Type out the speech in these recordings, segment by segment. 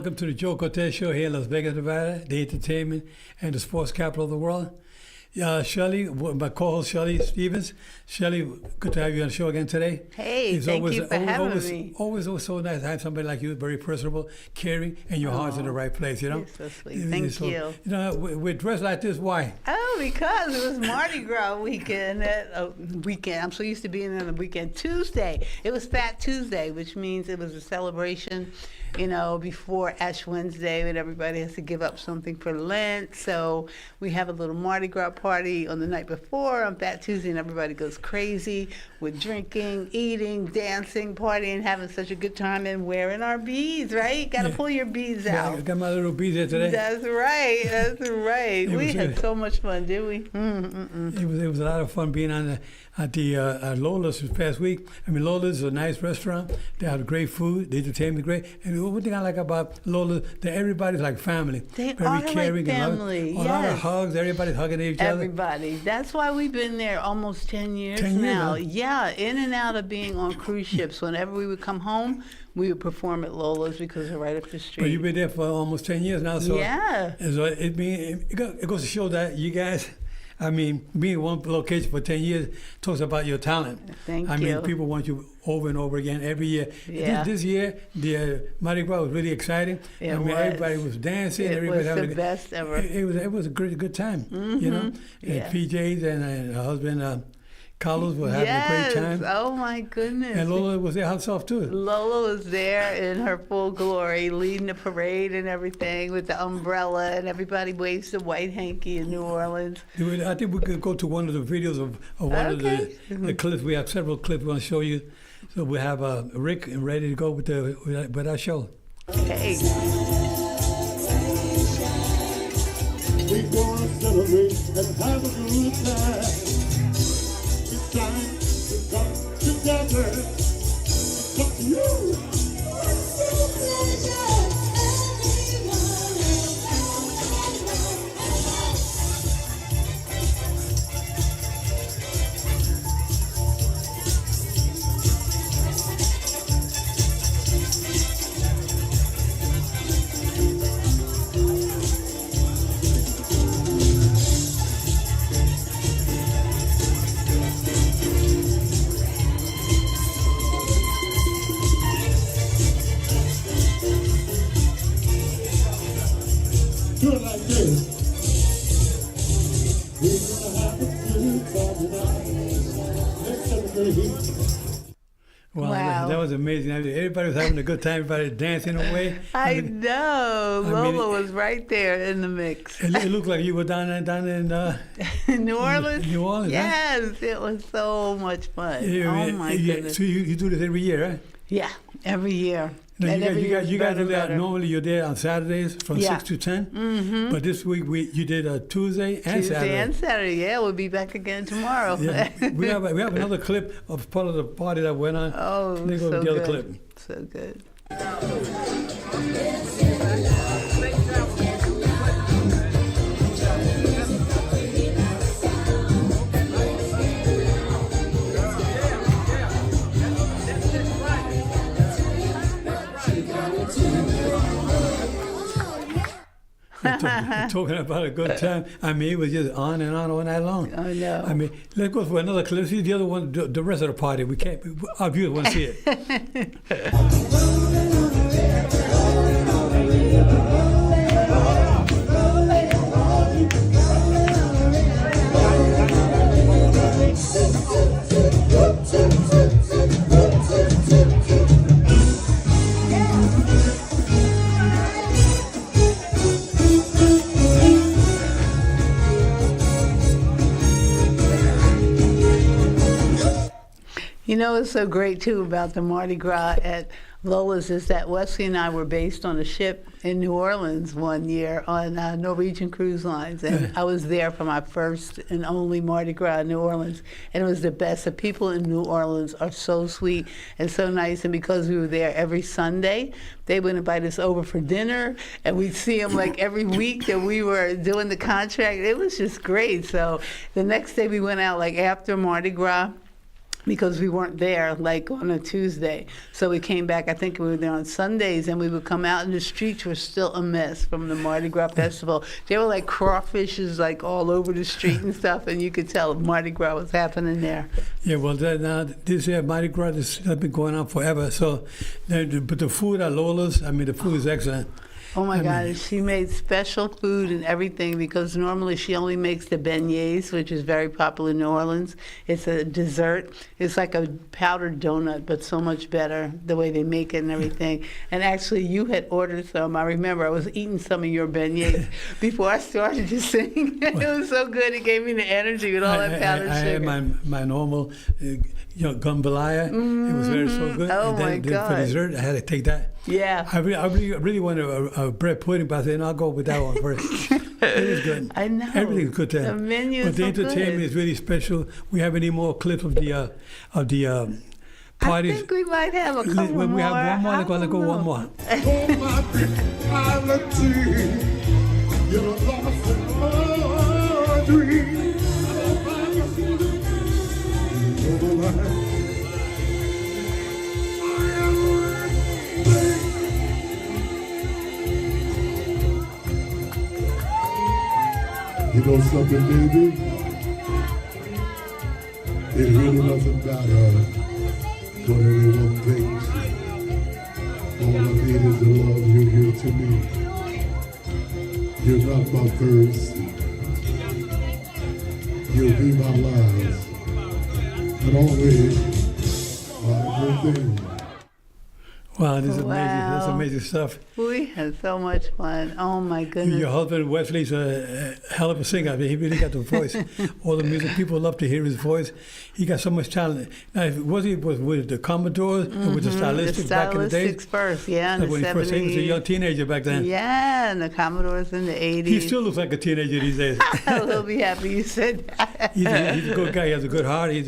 welcome to the Joe Cortez Show here in Las Vegas, Nevada, the entertainment and the sports capital of the world. Shelly, my co-host Shelly Stevens. Shelly, good to have you on the show again today. Hey, thank you for having me. Always so nice to have somebody like you, very personable, caring, and your heart's in the right place, you know? You're so sweet. Thank you. You know, we're dressed like this, why? Oh, because it was Mardi Gras weekend. I'm so used to being on the weekend. Tuesday. It was Fat Tuesday, which means it was a celebration, you know, before Ash Wednesday, when everybody has to give up something for Lent. So we have a little Mardi Gras party on the night before on Fat Tuesday, and everybody goes crazy with drinking, eating, dancing, partying, having such a good time, and wearing our beads, right? Got to pull your beads out. I got my little beads here today. That's right. That's right. We had so much fun, did we? It was a lot of fun being on at Lola's this past week. I mean, Lola's is a nice restaurant. They have great food. The entertainment is great. And one thing I like about Lola's, that everybody's like family. They very are caring like family. A lot of hugs. Everybody's hugging each other. Everybody. That's why we've been there almost 10 years 10 years now. huh? Yeah, in and out of being on cruise ships. Whenever we would come home, we would perform at Lola's because they're right up the street. But you've been there for almost 10 years now. So yeah. So it goes to show that you guys, I mean, being in one location for 10 years talks about your talent. Thank you. I mean, people want you over and over again every year. Yeah. This year, the Mardi Gras was really exciting. Everybody was dancing. It everybody was the best ever. It was a good time, you know. Yeah. And PJs and her husband, Carlos were having a great time. Oh my goodness. And Lola was there herself too. Lola was there in her full glory, leading the parade and everything with the umbrella, and everybody waves the white hanky in New Orleans. I think we could go to one of the videos of one of the clips. We have several clips we want to show you. So we have Rick ready to go with our show. Okay. We're gonna celebrate and have a good time. It's time to come together. Fuck you. Do it like this. We're gonna have a good time tonight. Let's celebrate. Wow, that was amazing. Everybody was having a good time. Everybody dancing away. I know. Lola was right there in the mix. It looked like you were down in New Orleans? New Orleans, yes, huh? It was so much fun. Oh my goodness. So you do this every year, right? Yeah, every year. Now, And every year you guys do that. better. Normally you're there on Saturdays from 6 to 10. Mm-hmm. But this week you did a Tuesday and Saturday. Tuesday and Saturday. Yeah, we'll be back again tomorrow. Yeah. we have another clip of part of the party that went on. Oh, Let go so with the other good. clip. So good. Talking about a good time. I mean, it was just on and on all night long. I know. I mean, let's go for another clip. See the other one, the rest of the party. We can't. Our viewers want to see it. You know what's so great, too, about the Mardi Gras at Lola's is that Wesley and I were based on a ship in New Orleans one year on Norwegian Cruise Lines. And I was there for my first and only Mardi Gras in New Orleans. And it was the best. The people in New Orleans are so sweet and so nice. And because we were there every Sunday, they would invite us over for dinner. And we'd see them like every week that we were doing the contract. It was just great. So the next day we went out like after Mardi Gras. because we weren't there like on a Tuesday. So we came back, I think we were there on Sundays, and we would come out and the streets were still a mess from the Mardi Gras Festival. There were like crawfishes like all over the street and stuff, and you could tell Mardi Gras was happening there. Yeah, well, now this year Mardi Gras has been going on forever. So, but the food at Lola's, I mean, the food is excellent. Oh my God, she made special food and everything because normally she only makes the beignets, which is very popular in New Orleans. It's a dessert. It's like a powdered donut, but so much better the way they make it and everything. And actually, you had ordered some. I remember I was eating some of your beignets before I started to sing. It was so good. It gave me the energy with all that powdered I sugar. had my normal jambalaya. It was very so good. Oh, and then, my then God. for dessert, I had to take that. Yeah. I really wanted a bread pudding, but I said, no, I'll go with that one first. It was good. I know. Everything's good there. The menu but is the so entertainment good. is really special. We have any more clips of the parties? I think we might have a couple When we more. have one more, I I'm gonna don't go know. one more. Oh, my reality, you're lost in my dream. Oh, my. You know something, baby? It really doesn't matter what anyone thinks. All I need is the love you give to me. You're not my first. You'll be my last. And always my everything. Wow, this is amazing. That's Wow. amazing stuff. We had so much fun. Oh my goodness. Your husband Wesley's a hell of a singer. I mean, he really got the voice. All the music people love to hear his voice. He got so much talent. Now, was he with the Commodores and with the Stylistics back in the day? Stylistics first, yeah, in Like the when he first he was a 70s. young teenager back then. Yeah, and the Commodores in the 80s. He still looks like a teenager these days. He'll be happy you said that. He's a good guy. He has a good heart. He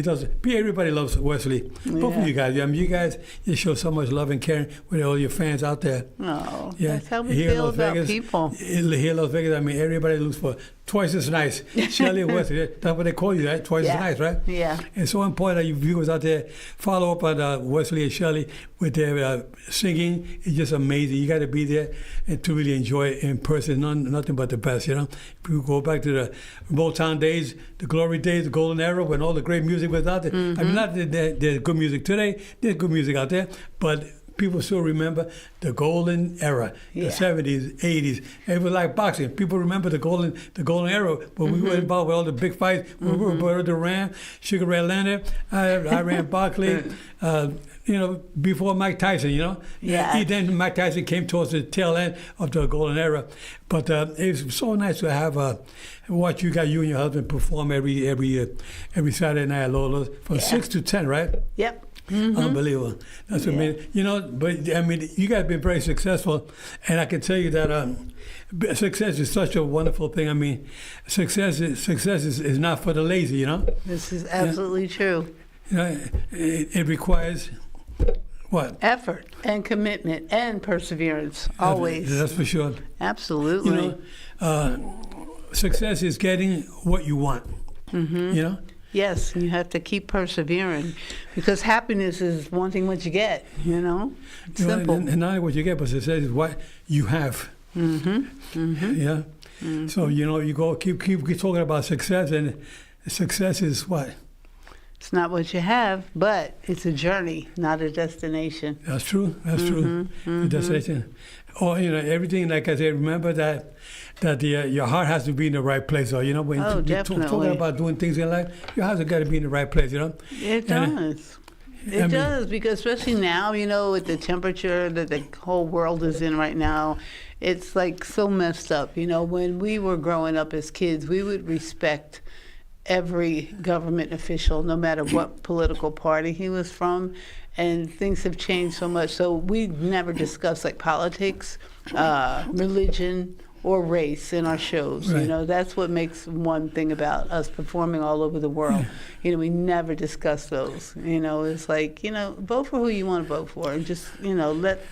does. Everybody loves Wesley. Both Yeah. of you guys. I mean, you guys show so much love and caring with all your fans out there. Oh, Yeah, that's how we here in feel Las about Vegas, people. Here in Las Vegas, I mean, everybody looks for twice as nice. Shelly and Wesley, that's what they call you, right? Twice as Yeah. nice, right? Yeah. It's so important that you viewers out there follow up on Wesley and Shelly with their singing. It's just amazing. You got to be there and to really enjoy it in person. Nothing but the best, you know. If you go back to the Motown days, the glory days, the golden era, when all the great music was out there. I mean, not that there's good music today. There's good music out there, but people still remember the golden era, the Yeah. 70s, 80s. It was like boxing. People remember the golden era, but we were involved with all the big fights. We were Roberto Duran, Sugar Ray Leonard, Iran Barkley. Before Mike Tyson, you know. Yeah. Then Mike Tyson came towards the tail end of the golden era. But it's so nice to have watch you and your husband perform every Saturday night at Lola's from 6 to 10, right? Yep. Unbelievable. That's amazing. You know, but I mean, you guys have been very successful, and I can tell you that success is such a wonderful thing. I mean, success is not for the lazy. You know. This is absolutely true. You know, it requires what? Effort and commitment and perseverance, always. That's for sure. Absolutely. You know, success is getting what you want. You know. Yes, you have to keep persevering because happiness is wanting what you get, you know? It's You know, simple. and not only what you get, but success is what you have. Yeah. So you know, you go keep talking about success, and success is what? It's not what you have, but it's a journey, not a destination. That's true. That's true. The destination. Or you know, everything. Like I said, remember that your heart has to be in the right place. Or you know, when Oh, you're definitely. talking about doing things in life, your heart's got to be in the right place. You know. It And, does. It does, because especially now, you know, with the temperature that the whole world is in right now, it's like so messed up. You know, when we were growing up as kids, we would respect every government official, no matter what political party he was from, and things have changed so much. So we never discuss like politics, religion, or race in our shows. Right. You know, that's what makes one thing about us performing all over the world. You know, we never discuss those. You know, it's like, you know, vote for who you want to vote for, and just, you know, let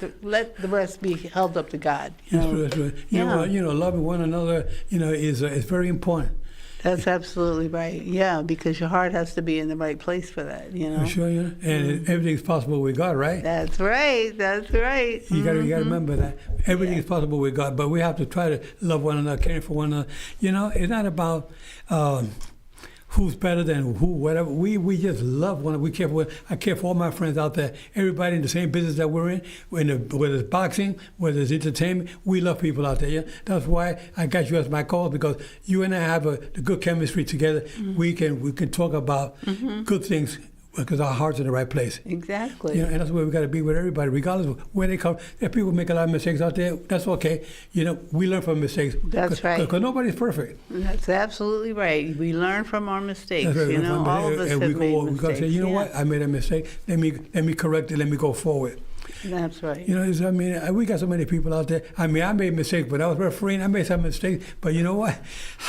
the rest be held up to God. You That's know? true. That's true. Yeah. You know, loving one another, you know, is very important. That's absolutely right. Yeah, because your heart has to be in the right place for that, you know. For sure, you know, and everything's possible with God, right? That's right. That's right. You gotta remember that everything is possible with God, but we have to try to love one another, care for one another. You know, it's not about who's better than who, whatever. We just love one. We care for. I care for all my friends out there. Everybody in the same business that we're in, whether it's boxing, whether it's entertainment, we love people out there. Yeah, that's why I got you as my call, because you and I have a good chemistry together. We can talk about good things, because our heart's in the right place. Exactly. You know, and that's where we got to be with everybody, regardless of where they come. If people make a lot of mistakes out there, that's okay. You know, we learn from mistakes. That's right. Because nobody's perfect. That's absolutely right. We learn from our mistakes. Right. You know, all of us have made mistakes. We got to say, you know what? I made a mistake. Let me correct it. Let me go forward. That's right. You know, I mean, we got so many people out there. I mean, I made mistakes, but I was refereeing. I made some mistakes, but you know what?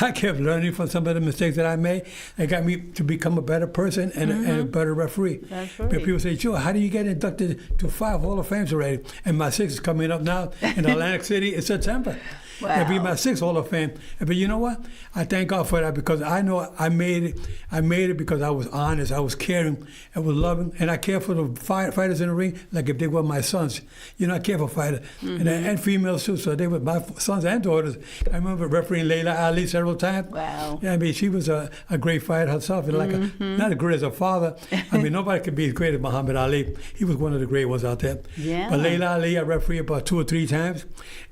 I kept learning from some of the mistakes that I made. It got me to become a better person and a better referee. That's right. But people say, Joe, how do you get inducted to 5 Hall of Fames already? And my 6th is coming up now in Atlantic City in September. Wow. It'll be my 6th Hall of Fame. But you know what? I thank God for that, because I know I made it. I made it because I was honest, I was caring, I was loving, and I care for the fighters in the ring like if they were my sons. You know, I care for fighters and females too. So they were my sons and daughters. I remember refereeing Layla Ali several times. Wow. Yeah, I mean, she was a great fighter herself, and like not as great as her father. I mean, nobody could be as great as Muhammad Ali. He was one of the great ones out there. Yeah. But Layla Ali, I refereed about 2 or 3 times.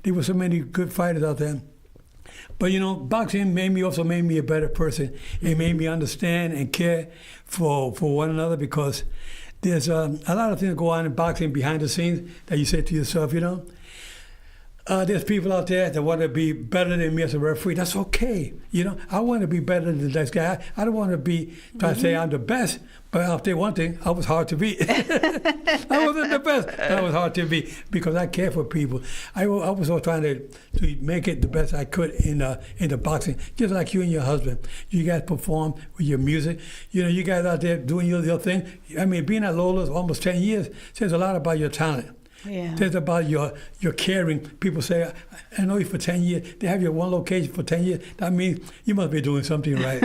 There were so many good fighters out there. But you know, boxing also made me a better person. It made me understand and care for one another, because there's a lot of things that go on in boxing behind the scenes that you say to yourself, you know, there's people out there that want to be better than me as a referee. That's okay. You know, I want to be better than the next guy. I don't want to be trying to say I'm the best. But I'll tell you one thing, I was hard to beat. I wasn't the best, but I was hard to beat because I care for people. I was all trying to make it the best I could in the boxing, just like you and your husband. You guys perform with your music. You know, you guys out there doing your thing. I mean, being at Lola's almost 10 years says a lot about your talent. Yeah. It's about your caring. People say, I know you for 10 years. They have you at one location for 10 years. That means you must be doing something right.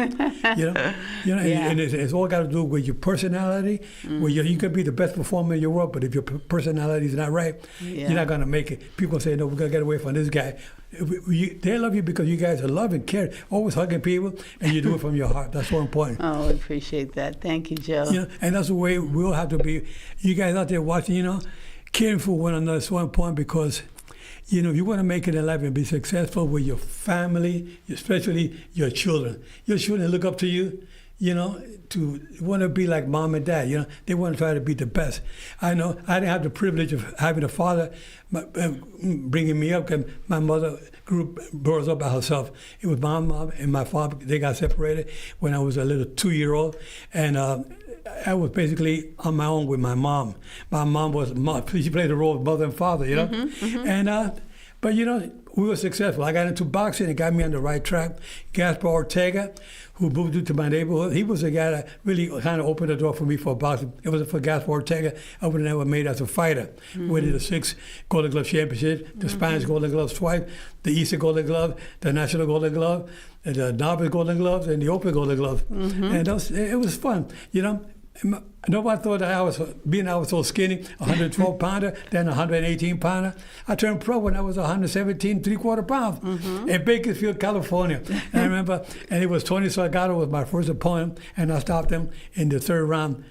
you know, Yeah. and it's all got to do with your personality. Where you could be the best performer in your world, but if your personality is not right, you're not going to make it. People say, no, we're going to get away from this guy. They love you because you guys are loving, caring, always hugging people, and you do it from your heart. That's so important. Oh, I appreciate that. Thank you, Joe. You know, and that's the way we'll have to be. You guys out there watching, you know, caring for one another is so important, because, you know, if you want to make it in life and be successful with your family, especially your children look up to you, you know, to want to be like mom and dad. You know, they want to try to be the best. I know I didn't have the privilege of having a father bringing me up, because my mother brought us up by herself. It was my mom and my father. They got separated when I was a little 2-year-old, and I was basically on my own with my mom. My mom she played the role of mother and father, you know. And but you know, we were successful. I got into boxing and got me on the right track. Gaspar Ortega, who moved into my neighborhood, he was the guy that really kind of opened the door for me for boxing. It wasn't for Gaspar Ortega, I would have never made it as a fighter. Winning the 6 Golden Glove championships, the Spanish Golden Gloves twice, the Eastern Golden Glove, the National Golden Glove, and the Novice Golden Gloves, and the Open Golden Glove. And it was fun, you know. Nobody thought that I was so skinny, 112 pounder, then 118 pounder. I turned pro when I was 117 3/4 pounds in Bakersfield, California. And I remember, and it was Tony Salgado was my first opponent, and I stopped him in the 3rd round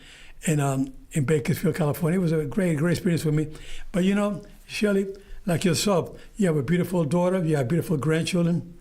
in Bakersfield, California. It was a great experience for me. But you know, Shelly, like yourself, you have a beautiful daughter, you have beautiful grandchildren.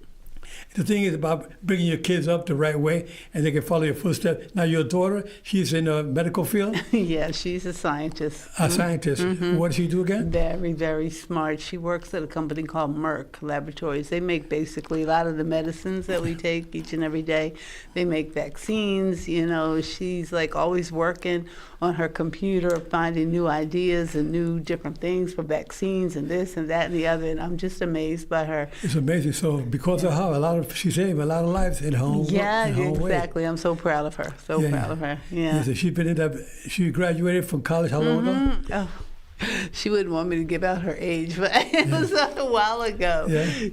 The thing is about bringing your kids up the right way, and they can follow your footsteps. Now, your daughter, she's in the medical field? Yeah, she's a scientist. A scientist. What does she do again? Very, very smart. She works at a company called Merck Laboratories. They make basically a lot of the medicines that we take each and every day. They make vaccines. You know, she's like always working on her computer, finding new ideas and new different things for vaccines and this and that and the other. And I'm just amazed by her. It's amazing. So because of her, she saved a lot of lives in her own work, Yeah, in her own way. exactly. I'm so proud of her. So proud of her. Yeah. So she's been she graduated from college how long ago? Oh, She wouldn't want me to give out her age, but it was a while ago.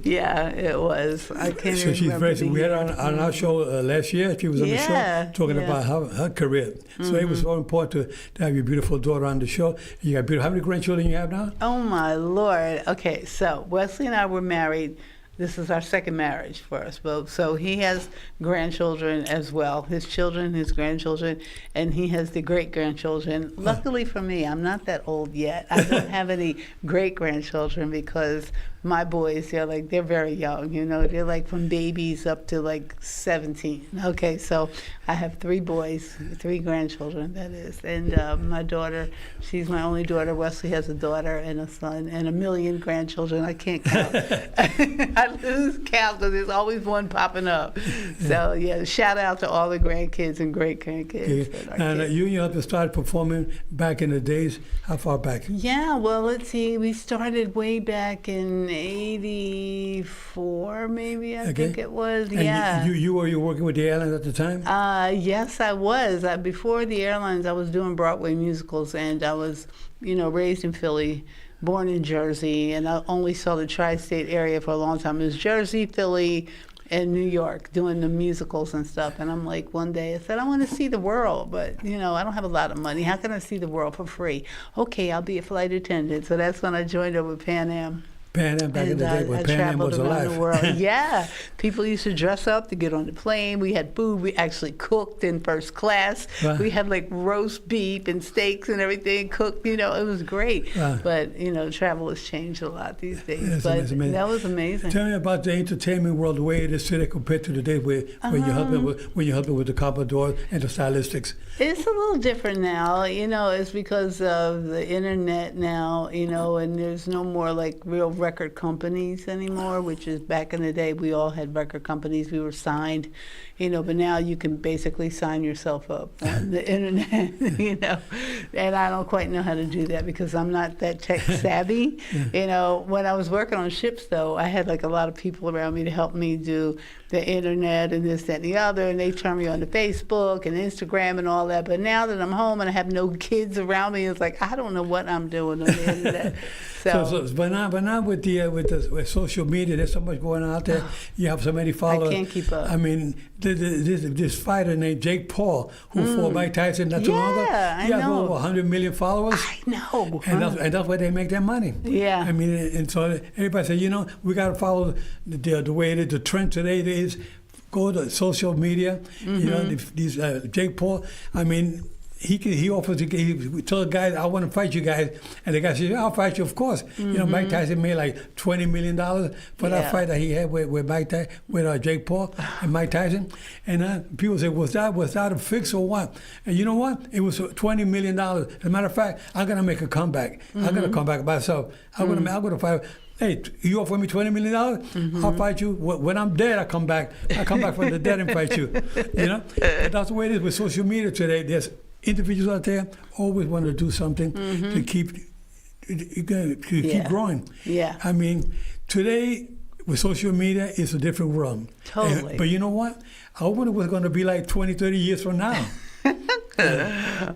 Yeah, it was. I can't So she's very. We had her on our show last year. She was on the show talking about her career. So it was so important to have your beautiful daughter on the show. You got beautiful. How many grandchildren you have now? Oh my Lord. Okay, so Wesley and I were married. This is our second marriage for us both. So he has grandchildren as well, his children, his grandchildren, and he has the great-grandchildren. Luckily for me, I'm not that old yet. I don't have any great-grandchildren because my boys, they're very young, they're like from babies up to like 17. Okay, so I have 3 boys, 3 grandchildren, that is. And my daughter, she's my only daughter. Wesley has a daughter and a son and 1 million grandchildren. I can't count. I lose count because there's always one popping up. So, shout out to all the grandkids and great-grandkids. And you and your husband started performing back in the days. How far back? Yeah, well, let's see. We started way back in 84, maybe, I think it was. And you were working with the airlines at the time? Yes, I was. Before the airlines, I was doing Broadway musicals, and I was, raised in Philly, born in Jersey, and I only saw the tri-state area for a long time. It was Jersey, Philly, and New York doing the musicals and stuff. And I'm like, one day I said, I want to see the world, but I don't have a lot of money. How can I see the world for free? Okay, I'll be a flight attendant. So that's when I joined up with Pan Am. Pan Am back in the day when Pan Am was alive. The world. Yeah, people used to dress up to get on the plane. We had food. We actually cooked in first class. Wow. We had like roast beef and steaks and everything cooked. It was great. Wow. But travel has changed a lot these days. But that was amazing. Tell me about the entertainment world, the way it is today compared to the day when your husband was the Commodore and the stylistics. It's a little different now. It's because of the internet now. And there's no more like real record companies anymore, which is back in the day we all had record companies. We were signed, but now you can basically sign yourself up on the internet, and I don't quite know how to do that because I'm not that tech savvy. When I was working on ships though, I had like a lot of people around me to help me do the internet and this, that, and the other, and they turned me on to Facebook and Instagram and all that. But now that I'm home and I have no kids around me, it's like I don't know what I'm doing on the internet. But now with the social media, there's so much going on out there. You have so many followers. I can't keep up. I mean, this fighter named Jake Paul who fought Mike Tyson not too long ago. I know. He has over 100 million followers. I know. And that's where they make their money. Yeah. I mean, and so everybody says, we got to follow the way it is. The trend today is go to social media. These Jake Paul. I mean. He offers he tell the guys, I want to fight you guys, and the guy says, I'll fight you, of course. Mike Tyson made like $20 million for that fight that he had with Jake Paul and Mike Tyson, and people say, was that a fix or what? And you know what? It was $20 million. As a matter of fact, I'm gonna make a comeback. I'm gonna come back myself. I'm gonna fight. Hey, you offer me $20 million? I'll fight you. When I'm dead, I come back. I come back from the dead and fight you. And that's the way it is with social media today. There's individuals out there always want to do something to keep growing. Yeah. I mean, today with social media, it's a different world. Totally. But you know what? I wonder what's going to be like 20, 30 years from now.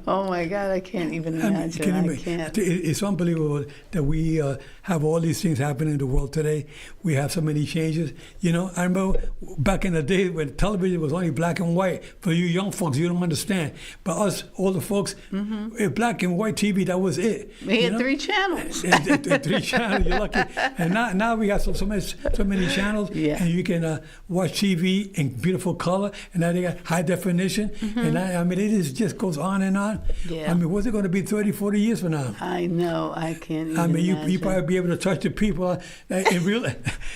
Oh my God, I can't even imagine. I can't. It's unbelievable that we have all these things happening in the world today. We have so many changes. I remember back in the day when television was only black and white. For you young folks, you don't understand. But us older folks, black and white TV, that was it. We had 3 channels. 3 channels, you're lucky. And now we got so many channels, and you can watch TV in beautiful color, and now they got high definition. And it just goes on and on. Yeah. I mean, what's it going to be 30, 40 years from now? I know, I can't even imagine. You probably be able to touch the people in real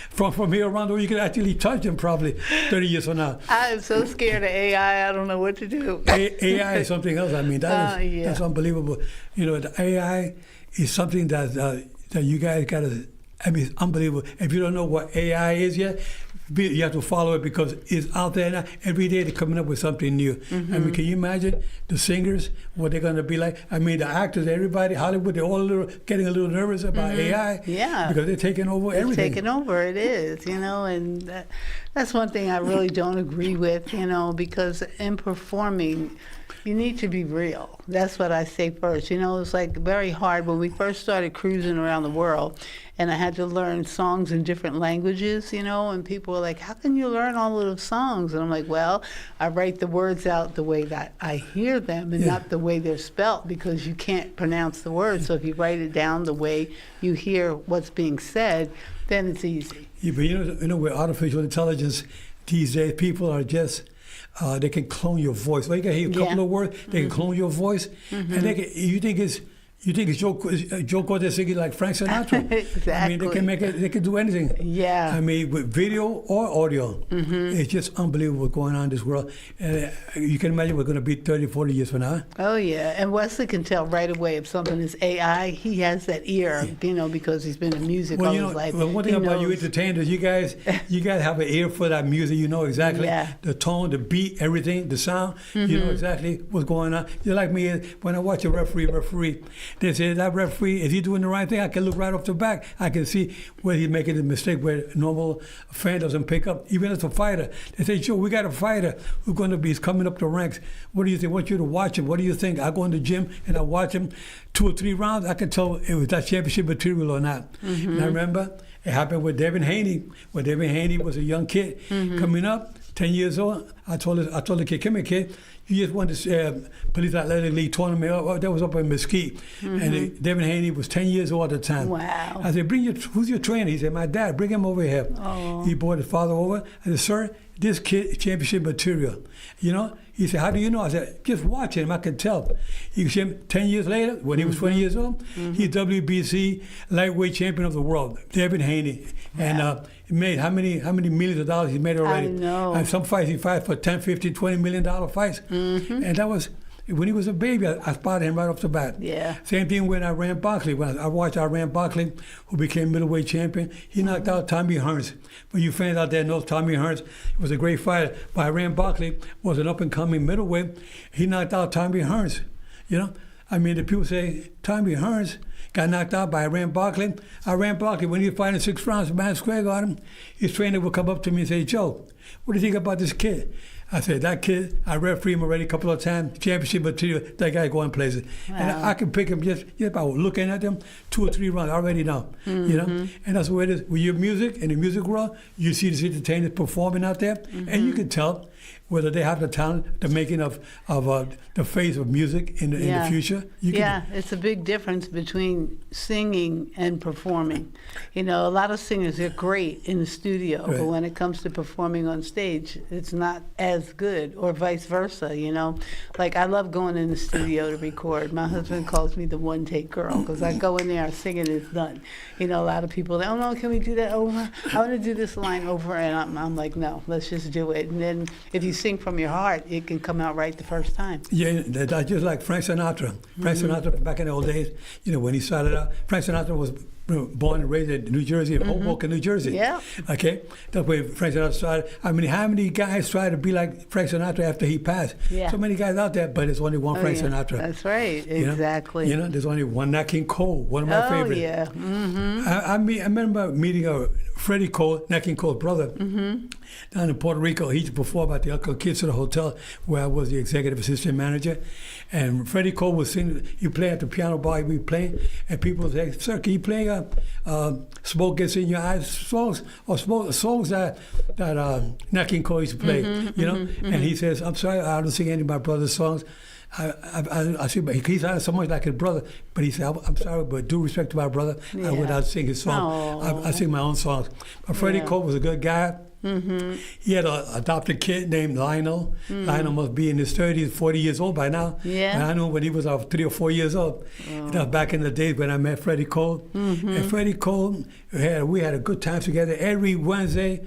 from here around the world. You can actually touch them probably 30 years from now. I'm so scared of AI. I don't know what to do. AI is something else. I mean, that's unbelievable. The AI is something that you guys got to. I mean, it's unbelievable. If you don't know what AI is yet, you have to follow it because it's out there now. Every day they're coming up with something new. I mean, can you imagine the singers, what they're going to be like? I mean, the actors, everybody, Hollywood, they're all getting a little nervous about AI. Yeah. Because they're taking over everything. Taking over, it is, and that's one thing I really don't agree with, because in performing, You need to be real. That's what I say first. You know, it's like very hard when we first started cruising around the world, and I had to learn songs in different languages, you know, and people were like, how can you learn all of those songs? And I'm like, well, I write the words out the way that I hear them and not the way they're spelt, because you can't pronounce the words. So if you write it down the way you hear what's being said, then it's easy. Yeah, but you know, with artificial intelligence these days, people are just they can clone your voice. Like, you can hear a couple of words, they can clone your voice, and they can, you think it's Joe Cortez singing like Frank Sinatra. Exactly. I mean, they can make it. They can do anything. Yeah. I mean, with video or audio, it's just unbelievable what's going on in this world. And you can imagine we're going to be 30, 40 years from now. Oh, yeah. And Wesley can tell right away if something is AI. He has that ear, you know, because he's been in music all his life. Well, one thing about you entertainers, you guys have an ear for that music. You know exactly the tone, the beat, everything, the sound. You know exactly what's going on. You're like me when I watch a referee. They say that referee, is he doing the right thing? I can look right off the back. I can see where he's making a mistake where a normal fan doesn't pick up. Even as a fighter, they say, Joe, we got a fighter who's going to be coming up the ranks. What do you think? I want you to watch him. What do you think? I go in the gym and I watch him 2 or 3 rounds. I can tell if it was that championship material or not. And I remember it happened with Devin Haney. When Devin Haney was a young kid coming up, 10 years old. I told the kid, come here, kid. You just won this Police Athletic League tournament. That was up in Mesquite. And Devin Haney was 10 years old at the time. Wow. I said, who's your trainer? He said, my dad, bring him over here. He brought his father over. I said, sir, this kid is championship material. You know? He said, how do you know? I said, just watch him. I can tell. He was 10 years later, when he was 20 years old, he's WBC lightweight champion of the world, Devin Haney. Wow. And he made how many millions of dollars he made already? I know. And some fights he fight for $10, $15, $20 million fights. And that was when he was a baby. I spotted him right off the bat. Yeah. Same thing when Iran Barkley. When I watched Iran Barkley, who became middleweight champion, he knocked out Tommy Hearns. But you fans out there know Tommy Hearns was a great fighter. But Iran Barkley was an up-and-coming middleweight. He knocked out Tommy Hearns. You know, I mean, the people say Tommy Hearns got knocked out by Iran Barkley. Iran Barkley, when he was fighting 6 rounds at Madison Square Garden, his trainer would come up to me and say, Joe, what do you think about this kid? I said, that kid, I refereed him already a couple of times, championship material, that guy going places. Wow. And I can pick him just by looking at them, 2 or 3 rounds, I already know, you know? And that's the way it is. With your music, in the music world, you see these entertainers performing out there, and you can tell whether they have the talent, the making of the face of music in the future. It's a big difference between singing and performing. You know, a lot of singers are great in the studio, but when it comes to performing on stage, it's not as good, or vice versa, you know. Like, I love going in the studio to record. My husband calls me the one-take girl, because I go in there, I sing it, it's done. You know, a lot of people, oh no, can we do that over? I want to do this line over, and I'm like, no, let's just do it. And then if you sing from your heart, it can come out right the first time. Yeah, that's just like Frank Sinatra. Frank Sinatra, back in the old days, you know, when he started out, Frank Sinatra was born and raised in New Jersey, Hoboken, New Jersey. Yeah. Okay? That's where Frank Sinatra started. I mean, how many guys tried to be like Frank Sinatra after he passed? Yeah. So many guys out there, but there's only one Frank Sinatra. That's right. Exactly. You know, there's only one Nat King Cole, one of my favorites. Yeah. I remember meeting Freddie Cole, Nat King Cole's brother, down in Puerto Rico. He used to perform at the Uncle Kids to the hotel where I was the executive assistant manager. And Freddie Cole was singing, he played at the piano bar, he'd be playing, and people would say, sir, can you play Smoke Gets in Your Eyes songs, or songs that Nat King Cole used to play, you know? And he says, I'm sorry, I don't sing any of my brother's songs. I see, but he sounded so much like his brother. But he said, I'm sorry, but due respect to my brother, I would not sing his song. I sing my own songs. But Freddie Cole was a good guy. He had an adopted kid named Lionel. Lionel must be in his 30s, 40 years old by now. And I know when he was 3 or 4 years old. That was back in the days when I met Freddie Cole. And Freddie Cole, we had a good time together. Every Wednesday,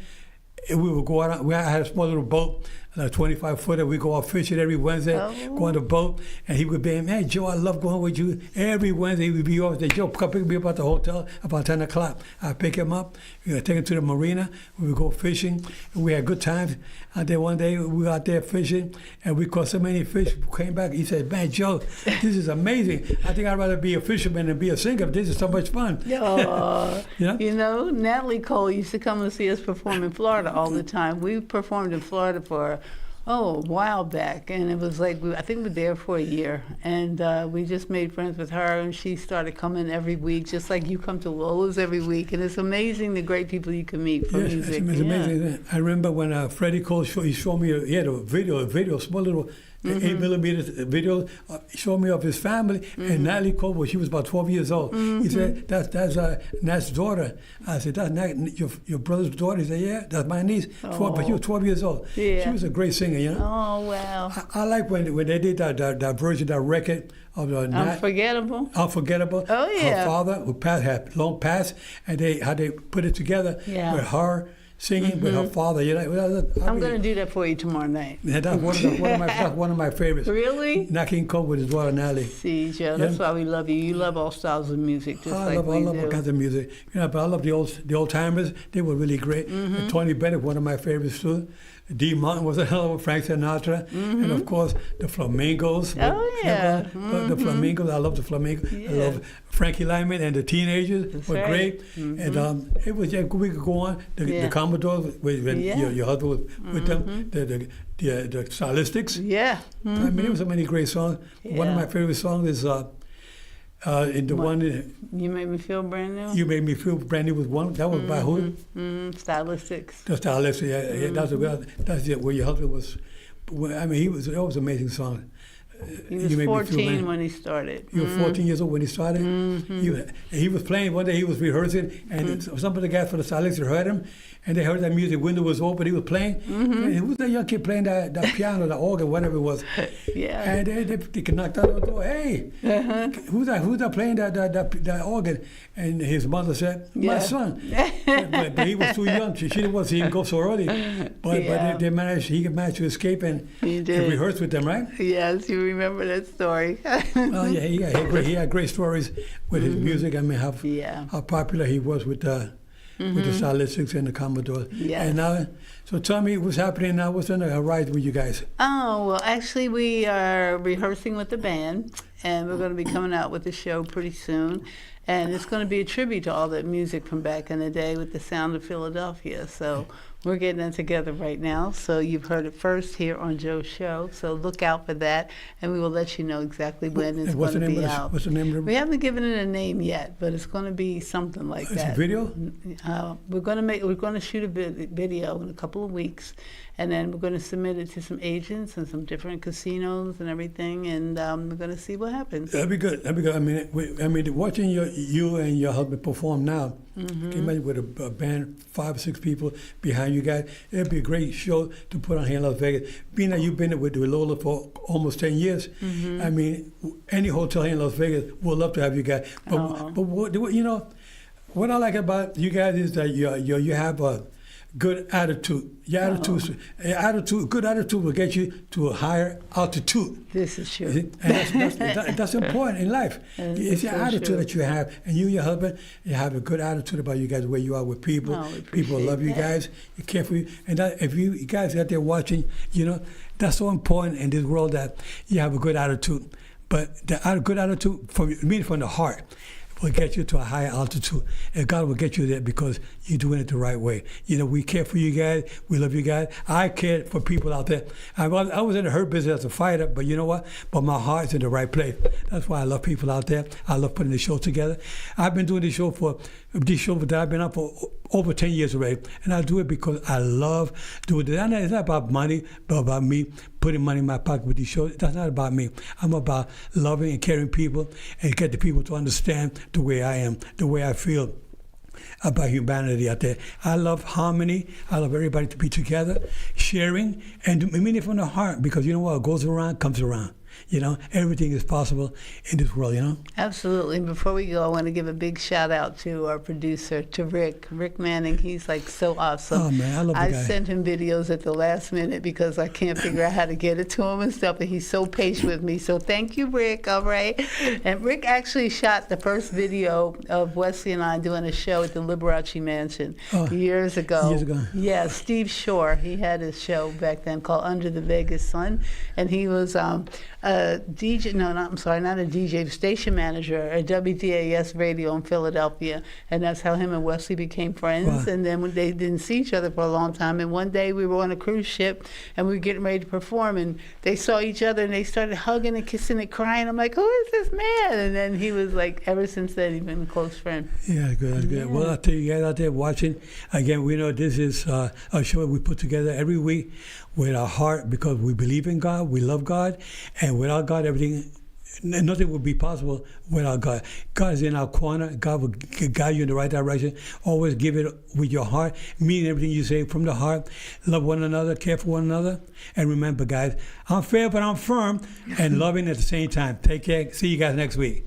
we would go out. I had a small little boat, a 25-footer. We go out fishing every Wednesday, go on the boat, and he would be, man, Joe, I love going with you. Every Wednesday, he would be over there. Joe, come pick me up at the hotel about 10 o'clock. I'd pick him up. We would take him to the marina. We would go fishing. And we had good times. And then one day, we were out there fishing, and we caught so many fish. We came back. He said, man, Joe, this is amazing. I think I'd rather be a fisherman than be a singer. This is so much fun. You know, Natalie Cole used to come and see us perform in Florida all the time. We performed in Florida for Oh, a while back, and it was like I think we were there for a year, and we just made friends with her, and she started coming every week, just like you come to Lola's every week, and it's amazing the great people you can meet for Yes, music. it's amazing. I remember when Freddie Cole he showed me, he had a video, small little 8mm video, showed me of his family, and Natalie Cole, well, she was about 12 years old. He said, that's Nat's daughter. I said, that's Nat, your brother's daughter? He said, yeah, that's my niece, 12, but she was 12 years old. Yeah. She was a great singer, you know? Oh, wow. I like when they did that version, that record of Unforgettable. Unforgettable. Oh, yeah. Her father, who had long passed, and how they put it together with her singing with her father. You know, I'm going to do that for you tomorrow night. Yeah, that's one of my favorites. Really? Nat King Cole with his daughter Natalie. See, Joe, that's why we love you. You love all styles of music, just I like we love do. all kinds of music. You know, but I love the old timers. They were really great. Tony Bennett, one of my favorites too. Dee Martin was a hell of a Frank Sinatra, and of course the Flamingos. Oh yeah, the Flamingos. I love the Flamingos. Yeah. I love Frankie Lyman and the Teenagers. That's were right. great, and it was we could go on. The Commodores, when your husband was with them, the Stylistics. Yeah. I mean, there were so many great songs. One of my favorite songs is in the one. You Made Me Feel Brand New. You Made Me Feel Brand New was one. That was by who? Stylistics. The Stylistics. Yeah, that's it. Where your husband was. I mean, that was an amazing song. He was 14 when he started. He was 14 years old when he started. He was playing one day. He was rehearsing, and some of the guys for the Stylistics heard him, and they heard that music. Window was open. He was playing. And who's that young kid playing that piano, the organ, whatever it was? Yeah. And they knocked on the door. Hey, who's that playing that organ? And his mother said, my son. but he was too young. She didn't see him go so early. But he managed to escape and rehearse with them, right? Yes, you remember that story. Oh yeah, he had great stories with his music. I mean, how popular he was with the Stylistics and the Commodores. Yes. And now, so tell me what's happening now. What's on the horizon with you guys? Oh, well, actually, we are rehearsing with the band, and we're going to be coming out with a show pretty soon. And it's going to be a tribute to all that music from back in the day with the sound of Philadelphia. So we're getting it together right now. So you've heard it first here on Joe's show. So look out for that, and we will let you know exactly when it's going to be out. What's the name of it? We haven't given it a name yet, but it's going to be something like that. It's a video? We're going to shoot a video in a couple of weeks, and then we're going to submit it to some agents and some different casinos and everything, and we're going to see what happens. That'd be good. I mean, watching you and your husband perform now, can you imagine with a band, 5 or 6 people behind you guys? It'd be a great show to put on here in Las Vegas. Being that you've been with Lola for almost 10 years, I mean, any hotel here in Las Vegas would love to have you guys. But what, you know, what I like about you guys is that you have a good attitude. Your good attitude will get you to a higher altitude. This is true. And that's important in life. It's your attitude that you have. And you and your husband, you have a good attitude about you guys, where you are with people. People love you guys. You care for you. And if you guys out there watching, you know, that's so important in this world that you have a good attitude. But the good attitude, from the heart, will get you to a higher altitude. And God will get you there because you're doing it the right way. You know, we care for you guys. We love you guys. I care for people out there. I was in the hurt business as a fighter, but you know what? But my heart's in the right place. That's why I love people out there. I love putting the show together. I've been doing this show that I've been on for over 10 years already. And I do it because I love doing it. It's not about money, but about me putting money in my pocket with these shows. That's not about me. I'm about loving and caring people and get the people to understand the way I am, the way I feel about humanity out there. I love harmony. I love everybody to be together, sharing, and meaning it from the heart, because you know what goes around comes around. You know, everything is possible in this world, you know? Absolutely. Before we go, I want to give a big shout out to our producer, to Rick Manning. He's like so awesome. Oh, man, I love the guy. I sent him videos at the last minute because I can't figure out how to get it to him and stuff, and he's so patient with me. So thank you, Rick, all right? And Rick actually shot the first video of Wesley and I doing a show at the Liberace Mansion years ago. Yeah, Steve Shore, he had his show back then called Under the Vegas Sun, and he was a DJ, no, not, I'm sorry, not a DJ, station manager at WDAS Radio in Philadelphia. And that's how him and Wesley became friends. Wow. And then when they didn't see each other for a long time. And one day we were on a cruise ship and we were getting ready to perform. And they saw each other and they started hugging and kissing and crying. I'm like, who is this man? And then he was like, ever since then, he's been a close friend. Yeah, good, that's good. Well, I'll tell you guys out there watching, again, we know this is a show we put together every week with our heart because we believe in God, we love God, and without God, nothing would be possible without God. God is in our corner. God will guide you in the right direction. Always give it with your heart, mean everything you say from the heart. Love one another, care for one another. And remember, guys, I'm fair, but I'm firm, and loving at the same time. Take care. See you guys next week.